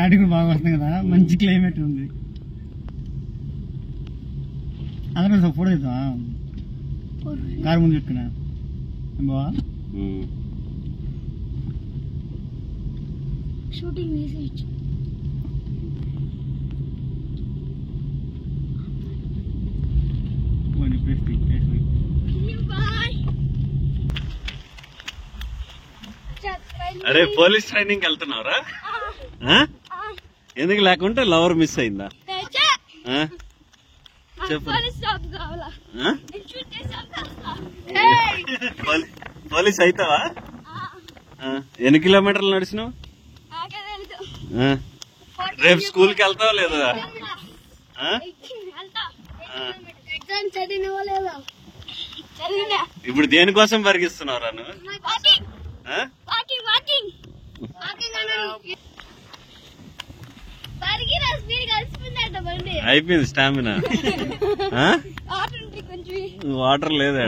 Clarity కూడా బాగా వస్తుంది కదా, మంచి క్లైమేట్ ఉంది. అందరూ ఫోటో అవుతా కారు ముందు పెట్టుకున్నా బావా షూటింగ్ అరే పోలీస్ ట్రైనింగ్ వెళ్తున్నావురా? ఎందుకు లేకుంటే లవర్ మిస్ అయిందా? చెప్పు. పోలీస్ అవుతావా? ఎన్ని కిలోమీటర్లు నడిచినావు? రేపు స్కూల్ కి వెళ్తావా లేదా? ఇప్పుడు దేనికోసం పరిగిస్తున్నావురా నువ్వు? అయిపోయింది స్టామినా. వాటర్ లేదా?